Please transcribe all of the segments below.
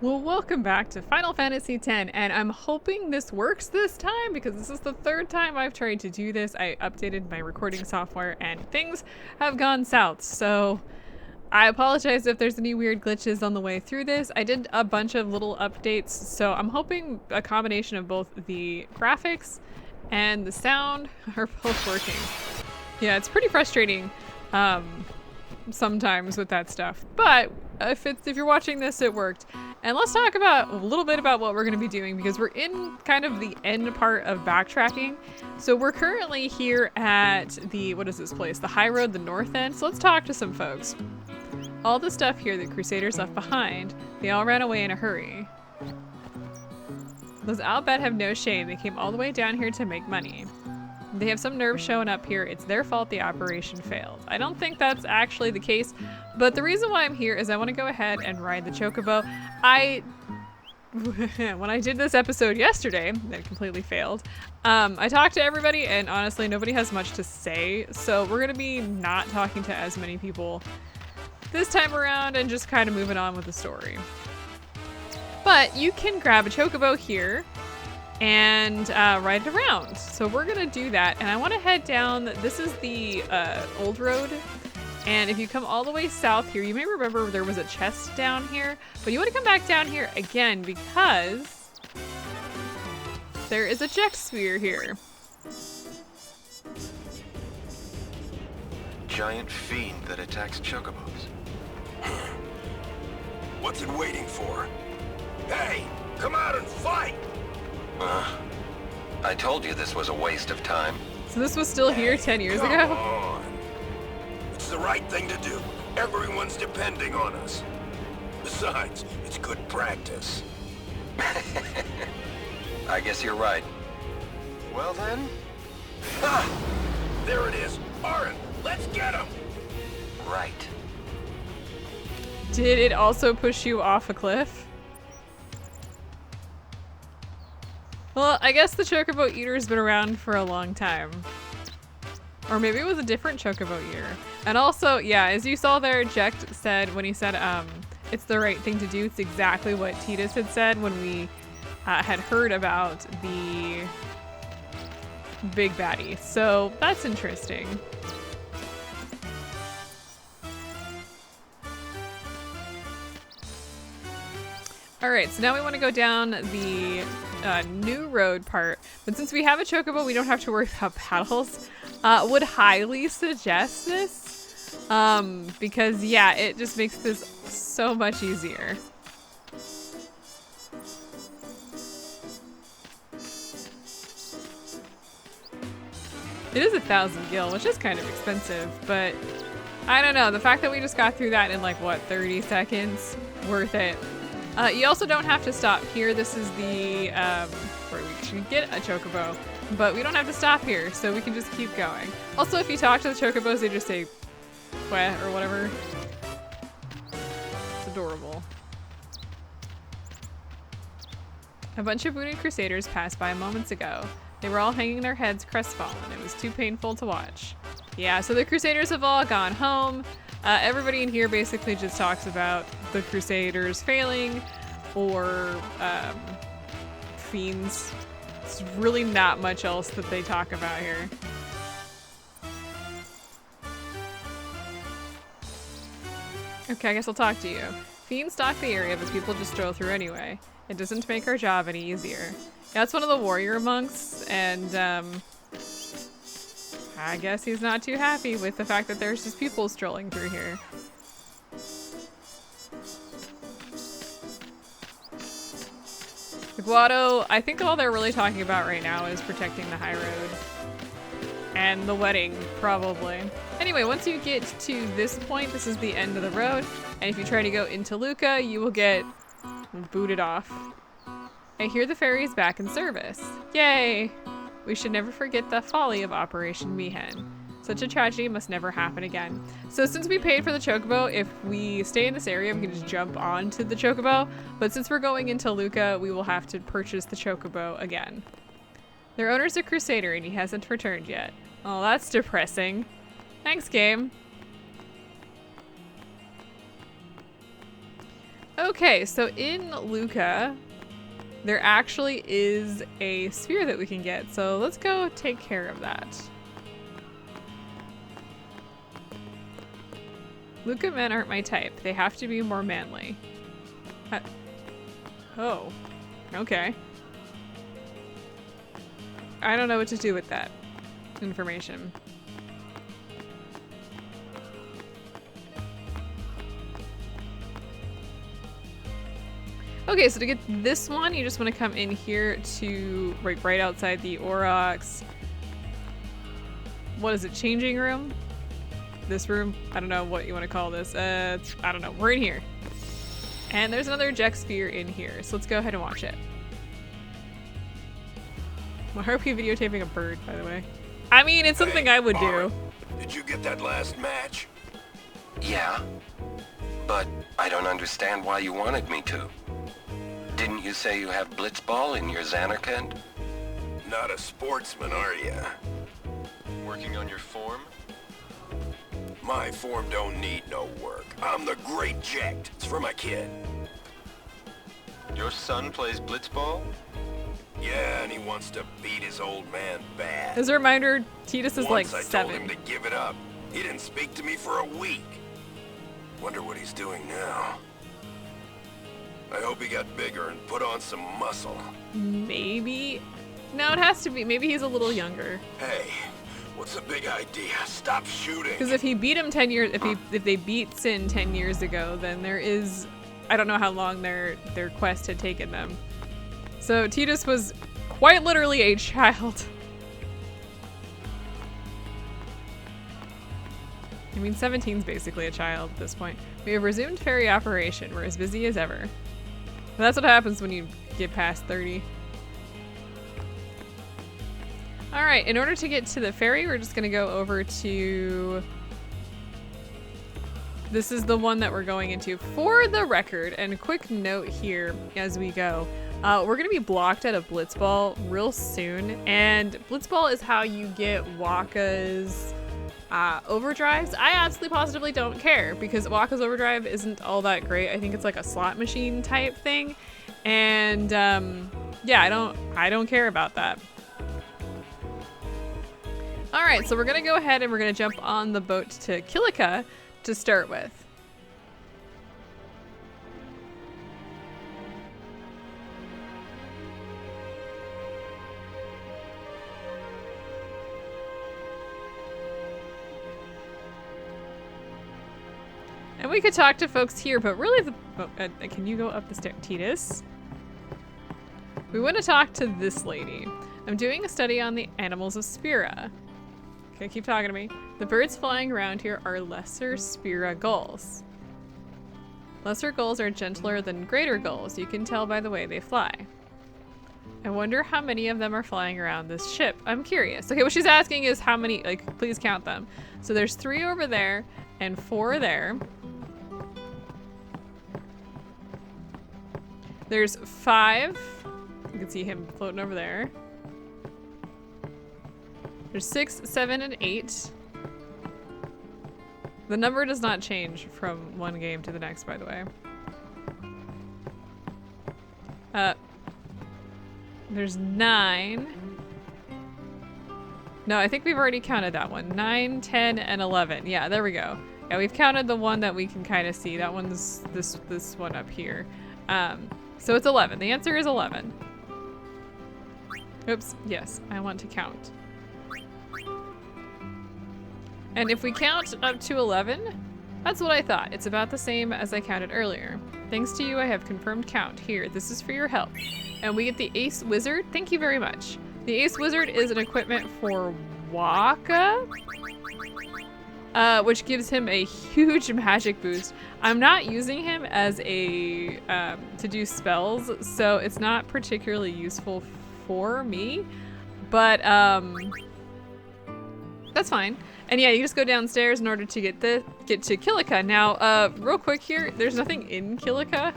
Well, welcome back to Final Fantasy X, and I'm hoping this works this time because this is the third time I've tried to do this. I updated my recording software and things have gone south, so I apologize if there's any weird glitches on the way through this. I did a bunch of little updates, so I'm hoping a combination of both the graphics and the sound are both working. Yeah, it's pretty frustrating sometimes with that stuff, but if you're watching this, it worked. And let's talk about a little bit about what we're going to be doing because we're in kind of the end part of backtracking. So we're currently here at the, what is this place? The High Road, the north end. So let's talk to some folks. All the stuff here that Crusaders left behind, they all ran away in a hurry. Those I'll bet have no shame. They came all the way down here to make money. They have some nerve showing up here. It's their fault the operation failed. I don't think that's actually the case, but the reason why I'm here is I want to go ahead and ride the chocobo. When I did this episode yesterday, that completely failed. I talked to everybody and honestly, nobody has much to say. So we're going to be not talking to as many people this time around and just kind of moving on with the story. But you can grab a chocobo here and ride it around. So we're gonna do that, and I want to head down. This is the Oldroad, and if you come all the way south here, you may remember there was a chest down here, but you want to come back down here again because there is a Jecht sphere here. Giant fiend that attacks chocobos. What's it waiting for? Hey, come out and fight! I told you this was a waste of time. So this was still here 10 years Come ago? on. It's the right thing to do. Everyone's depending on us. Besides, it's good practice. I guess you're right. Well then? Ha! There it is. Arin, let's get him! Right. Did it also push you off a cliff? Well, I guess the chocobo eater's been around for a long time. Or maybe it was a different chocobo eater. And also, yeah, as you saw there, Jecht said when he said it's the right thing to do, it's exactly what Tidus had said when we had heard about the big baddie. So that's interesting. All right, so now we want to go down the new road part, but since we have a chocobo, we don't have to worry about paddles. Would highly suggest this because yeah, it just makes this so much easier. It is 1,000 gil, which is kind of expensive, but I don't know. The fact that we just got through that in like what, 30 seconds, worth it. You also don't have to stop here. This is the, where we should get a chocobo, but we don't have to stop here, so we can just keep going. Also, if you talk to the chocobos, they just say, "Queh," or whatever. It's adorable. A bunch of wounded Crusaders passed by moments ago. They were all hanging their heads crestfallen. It was too painful to watch. Yeah, so the Crusaders have all gone home. Everybody in here basically just talks about the Crusaders failing or fiends. It's really not much else that they talk about here. Okay, I guess I'll talk to you. Fiends stalk the area, but people just stroll through anyway. It doesn't make our job any easier. Yeah, that's one of the warrior monks, and I guess he's not too happy with the fact that there's just people strolling through here. Guado, I think all they're really talking about right now is protecting the high road. And the wedding, probably. Anyway, once you get to this point, this is the end of the road. And if you try to go into Luka, you will get booted off. I hear the ferry is back in service. Yay! We should never forget the folly of Operation Mihen. Such a tragedy must never happen again. So since we paid for the chocobo, if we stay in this area, we can just jump onto the chocobo. But since we're going into Luka, we will have to purchase the chocobo again. Their owner's a Crusader and he hasn't returned yet. Oh, that's depressing. Thanks, game. Okay, so in Luka, there actually is a sphere that we can get. So let's go take care of that. Luka men aren't my type. They have to be more manly. Oh, okay. I don't know what to do with that information. Okay, so to get this one, you just want to come in here to right outside the Aurochs. What is it? Changing room? This room? I don't know what you want to call this. I don't know. We're in here. And there's another Jecht sphere in here, so let's go ahead and watch it. Why are we videotaping a bird, by the way? I mean, it's something I would do. Did you get that last match? Yeah. But I don't understand why you wanted me to. Didn't you say you have blitzball in your Xanarkand? Not a sportsman, are ya? Working on your form? My form don't need no work. I'm the great Jecht. It's for my kid. Your son plays blitzball? Yeah, and he wants to beat his old man bad. As a reminder, Tidus is like Once I 7. told him to give it up. He didn't speak to me for a week. Wonder what he's doing now. I hope he got bigger and put on some muscle. Maybe. No, it has to be. Maybe he's a little younger. Hey, what's the big idea? Stop shooting. Because if he beat him 10 years, if they beat Sin 10 years ago, then there is, I don't know how long their quest had taken them. So Tidus was quite literally a child. I mean, 17's basically a child at this point. We have resumed ferry operation. We're as busy as ever. But that's what happens when you get past 30. All right, in order to get to the ferry, we're just gonna go over to... This is the one that we're going into. For the record, and a quick note here as we go, we're gonna be blocked out of Blitzball real soon, and Blitzball is how you get Wakka's overdrives. I absolutely positively don't care because Wakka's overdrive isn't all that great. I think it's like a slot machine type thing, and yeah, I don't care about that. All right, so we're gonna go ahead and we're gonna jump on the boat to Kilika to start with. And we could talk to folks here, but really can you go up the stair? Tidus? We want to talk to this lady. I'm doing a study on the animals of Spira. Okay, keep talking to me. The birds flying around here are lesser Spira gulls. Lesser gulls are gentler than greater gulls. You can tell by the way they fly. I wonder how many of them are flying around this ship. I'm curious. Okay, what she's asking is how many, like, please count them. So there's 3 over there and 4 there. There's 5. You can see him floating over there. There's 6, 7, and 8. The number does not change from one game to the next, by the way. There's 9. No, I think we've already counted that one. 9, 10, and 11. Yeah, there we go. Yeah, we've counted the one that we can kind of see. That one's this one up here. So it's 11. The answer is 11. Oops. Yes, I want to count. And if we count up to 11, that's what I thought. It's about the same as I counted earlier. Thanks to you, I have confirmed count. Here, this is for your help. And we get the Ace Wizard. Thank you very much. The Ace Wizard is an equipment for Wakka, which gives him a huge magic boost. I'm not using him as a to do spells, so it's not particularly useful for me, but that's fine. And yeah, you just go downstairs in order to get to Kilika. Now, real quick here, there's nothing in Kilika.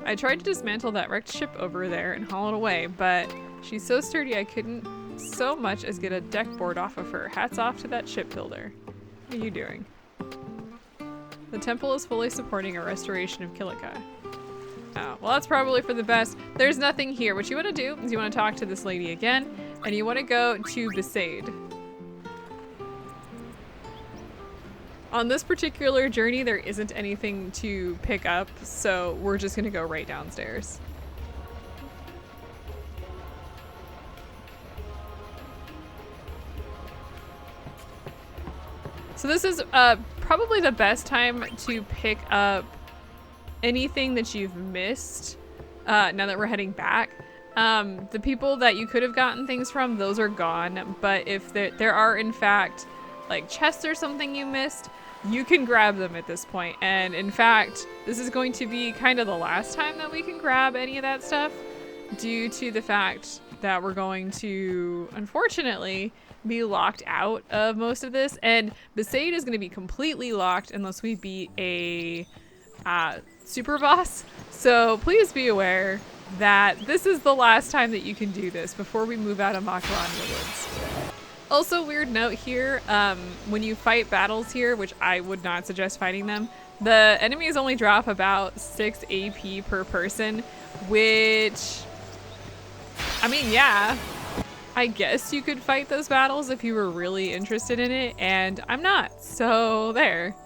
I tried to dismantle that wrecked ship over there and haul it away, but she's so sturdy I couldn't so much as get a deck board off of her. Hats off to that ship builder. What are you doing? The temple is fully supporting a restoration of Kilika. Oh, well, that's probably for the best. There's nothing here. What you want to do is you want to talk to this lady again, and you want to go to Besaid. On this particular journey, there isn't anything to pick up, so we're just going to go right downstairs. So this is probably the best time to pick up anything that you've missed now that we're heading back. The people that you could have gotten things from, those are gone, but if there are in fact like chests or something you missed, you can grab them at this point. And in fact, this is going to be kind of the last time that we can grab any of that stuff due to the fact that we're going to, unfortunately, be locked out of most of this. And Besaid is going to be completely locked unless we beat a super boss. So please be aware that this is the last time that you can do this before we move out of Makaran Woods. Also, weird note here, when you fight battles here, which I would not suggest fighting them, the enemies only drop about 6 AP per person, which, I mean, yeah, I guess you could fight those battles if you were really interested in it, and I'm not, so there.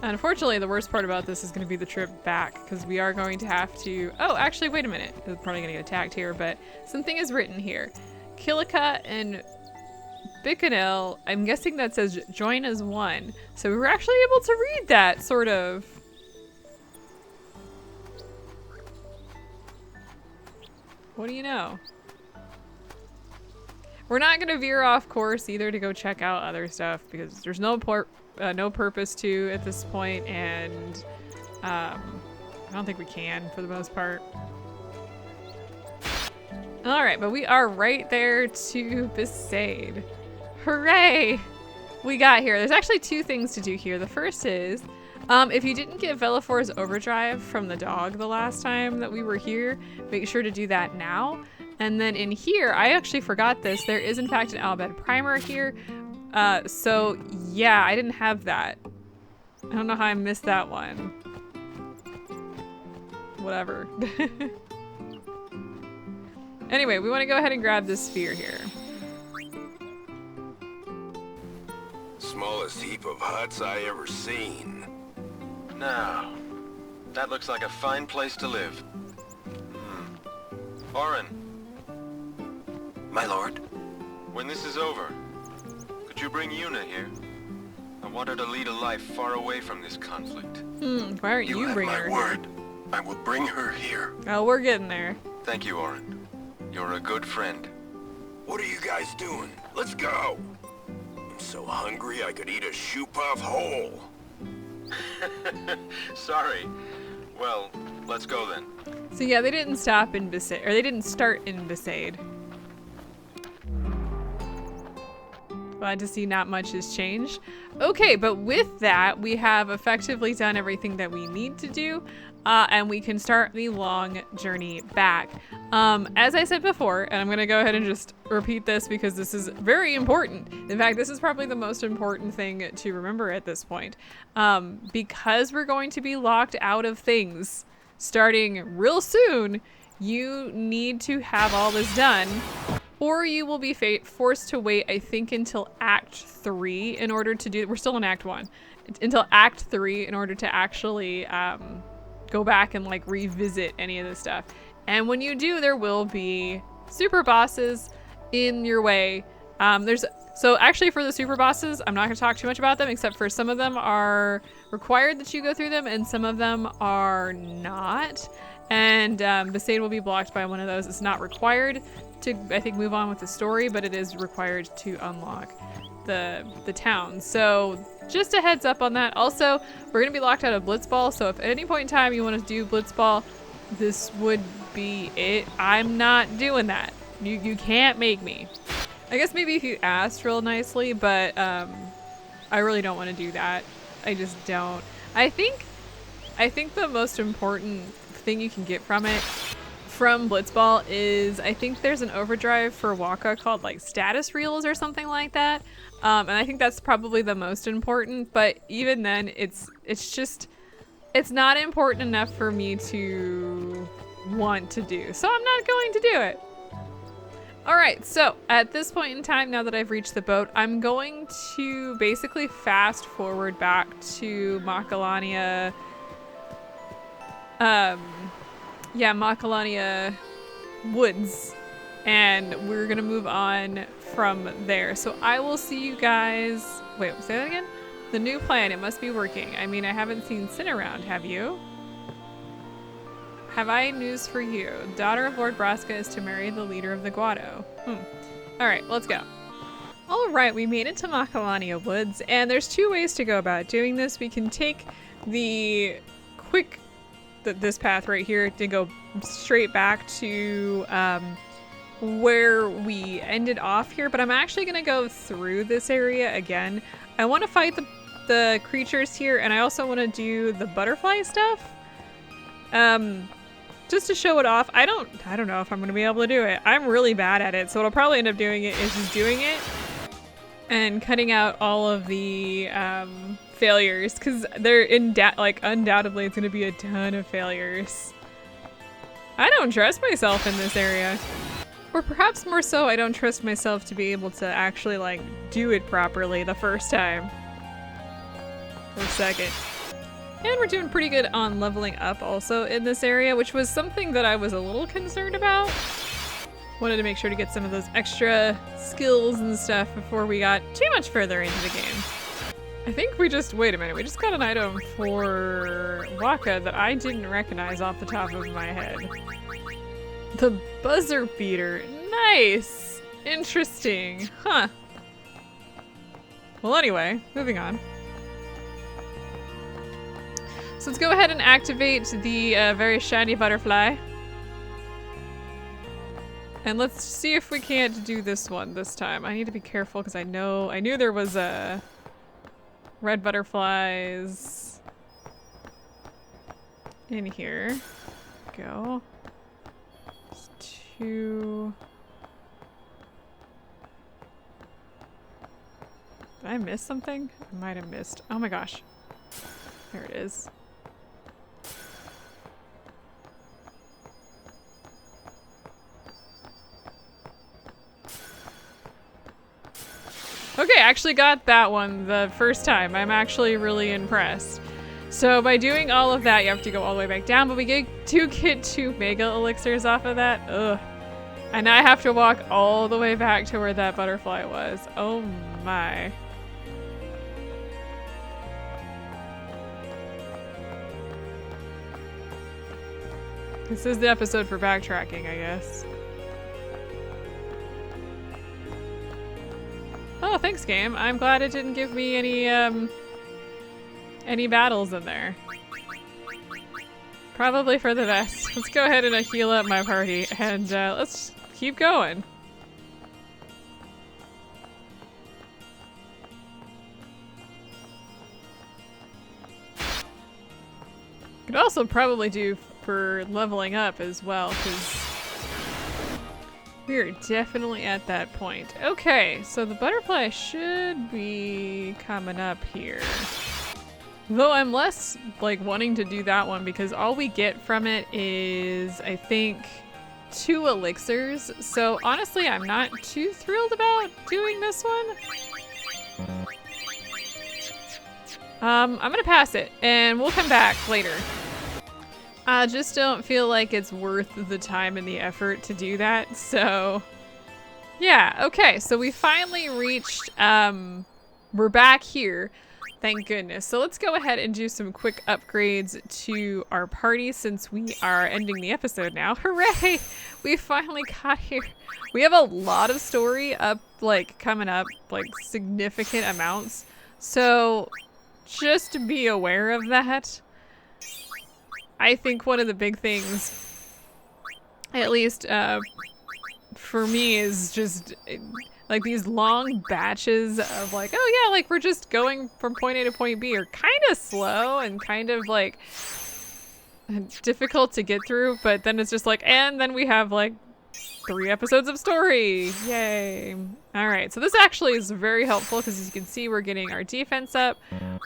Unfortunately, the worst part about this is going to be the trip back, because we are going to have to... Oh, actually, wait a minute. We're probably going to get attacked here, but something is written here. Kilika and Bicanel, I'm guessing that says join as one. So we were actually able to read that, sort of. What do you know? We're not going to veer off course either to go check out other stuff, because there's no purpose to at this point, and I don't think we can for the most part. All right, but we are right there to Besaid. Hooray! We got here. There's actually 2 things to do here. The first is, if you didn't get Velafor's overdrive from the dog the last time that we were here, make sure to do that now. And then in here, I actually forgot this. There is in fact an Albed primer here. So yeah, I didn't have that. I don't know how I missed that one. Whatever. Anyway, we want to go ahead and grab this sphere here. Smallest heap of huts I ever seen. Now, that looks like a fine place to live. Orin, My lord? when this is over, could you bring Yuna here? I want her to lead a life far away from this conflict. Why aren't you have bringing my her word. I will bring her here. here? Oh, we're getting there. Thank you, Orin. You're a good friend. What are you guys doing? Let's go! I'm so hungry I could eat a shoe puff whole. Sorry. Well, let's go then. So yeah, they didn't stop in Besaid, or they didn't start in Besaid. Glad to see not much has changed. Okay, but with that, we have effectively done everything that we need to do, and we can start the long journey back. As I said before, and I'm gonna go ahead and just repeat this because this is very important. In fact, this is probably the most important thing to remember at this point. Because we're going to be locked out of things starting real soon, you need to have all this done, or you will be forced to wait, I think, until Act 3 in order to do... We're still in Act 1. Until Act 3 in order to actually go back and like revisit any of this stuff. And when you do, there will be super bosses in your way. So actually for the super bosses, I'm not going to talk too much about them, except for some of them are required that you go through them and some of them are not. And Besaid will be blocked by one of those. It's not required to, I think, move on with the story, but it is required to unlock the town. So just a heads up on that. Also, we're going to be locked out of Blitzball, so if at any point in time you want to do Blitzball, this would be it. I'm not doing that. You can't make me. I guess maybe if you asked real nicely, but I really don't want to do that. I just don't. I think the most important thing you can get from it, from Blitzball is I think there's an overdrive for Waka called like status reels or something like that. And I think that's probably the most important, but even then it's not important enough for me to want to do. So I'm not going to do it. All right, so at this point in time, now that I've reached the boat, I'm going to basically fast forward back to Macalania. Macalania Woods, and we're gonna move on from there. So I will see you guys. Wait, say that again? The new plan, it must be working. I mean, I haven't seen Sin around, have you? Have I news for you? Daughter of Lord Braska is to marry the leader of the Guado. Alright, let's go. Alright, we made it to Macalania Woods, and there's two ways to go about doing this. We can take the this path right here to go straight back to where we ended off here, but I'm actually gonna go through this area again. I want to fight the creatures here, and I also want to do the butterfly stuff. Just to show it off. I don't know if I'm gonna be able to do it. I'm really bad at it, so what I'll probably end up doing is just doing it and cutting out all of the failures, because they're undoubtedly it's gonna be a ton of failures. I don't trust myself in this area. Or perhaps more so, I don't trust myself to be able to actually like do it properly the first time. Or second. And we're doing pretty good on leveling up also in this area, which was something that I was a little concerned about. Wanted to make sure to get some of those extra skills and stuff before we got too much further into the game. I think we just got an item for Waka that I didn't recognize off the top of my head. The buzzer beater. Nice! Interesting. Huh. Well, anyway, moving on. So let's go ahead and activate the very shiny butterfly. And let's see if we can't do this one this time. I need to be careful because I knew there was red butterflies in here. Go. Two. Did I miss something? I might have missed. Oh my gosh. There it is. Okay, I actually got that one the first time. I'm actually really impressed. So by doing all of that, you have to go all the way back down, but we do get 2 mega elixirs off of that. Ugh. And I have to walk all the way back to where that butterfly was. Oh my. This is the episode for backtracking, I guess. Oh, thanks, game. I'm glad it didn't give me any battles in there. Probably for the best. Let's go ahead and heal up my party, and let's keep going. Could also probably do for leveling up as well, because we're definitely at that point. Okay, so the butterfly should be coming up here. Though I'm less like wanting to do that one because all we get from it is, I think, 2 elixirs. So honestly, I'm not too thrilled about doing this one. I'm gonna pass it and we'll come back later. I just don't feel like it's worth the time and the effort to do that, so yeah. Okay, so we finally reached, we're back here, thank goodness. So let's go ahead and do some quick upgrades to our party since we are ending the episode now. Hooray! We finally got here. We have a lot of story up, like, coming up, like, significant amounts, so just be aware of that. I think one of the big things, at least for me, is just like these long batches of like, oh yeah, like we're just going from point A to point B are kind of slow and kind of like difficult to get through, but then it's just like, and then we have like 3 episodes of story. Yay. All right, so this actually is very helpful because as you can see, we're getting our defense up.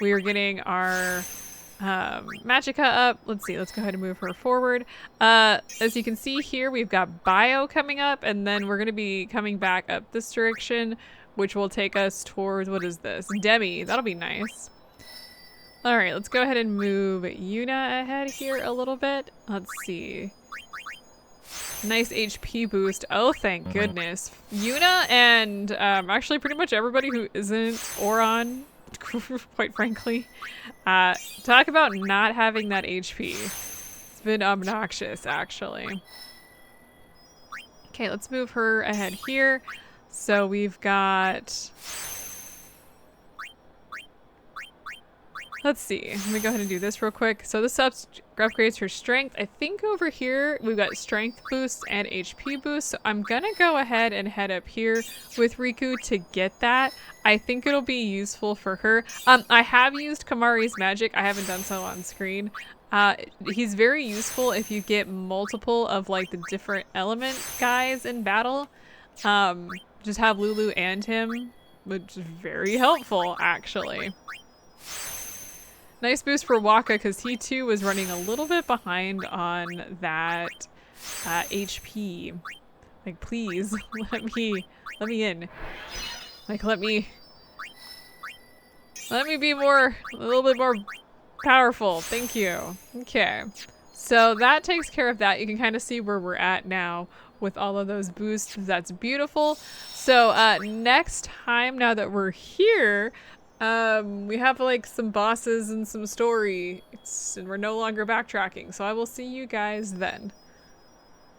We are getting our Magicka up. Let's see, let's go ahead and move her forward. As you can see here, we've got Bio coming up, and then we're going to be coming back up this direction, which will take us towards, what is this? Demi. That'll be nice. All right, let's go ahead and move Yuna ahead here a little bit. Let's see. Nice HP boost. Oh, thank goodness. Yuna and actually pretty much everybody who isn't Oron, quite frankly, talk about not having that HP. It's been obnoxious, actually. Okay, let's move her ahead here. So we've got... Let's see. Let me go ahead and do this real quick. So this upgrades her strength. I think over here we've got strength boost and HP boost. So I'm gonna go ahead and head up here with Riku to get that. I think it'll be useful for her. I have used Kamari's magic. I haven't done so on screen. He's very useful if you get multiple of like the different element guys in battle. Just have Lulu and him, which is very helpful actually. Nice boost for Waka because he too was running a little bit behind on that HP. Like, please let me in. Like, let me be a little bit more powerful. Thank you. Okay, so that takes care of that. You can kind of see where we're at now with all of those boosts. That's beautiful. So next time, now that we're here, we have like some bosses and some story, and we're no longer backtracking, so I will see you guys then.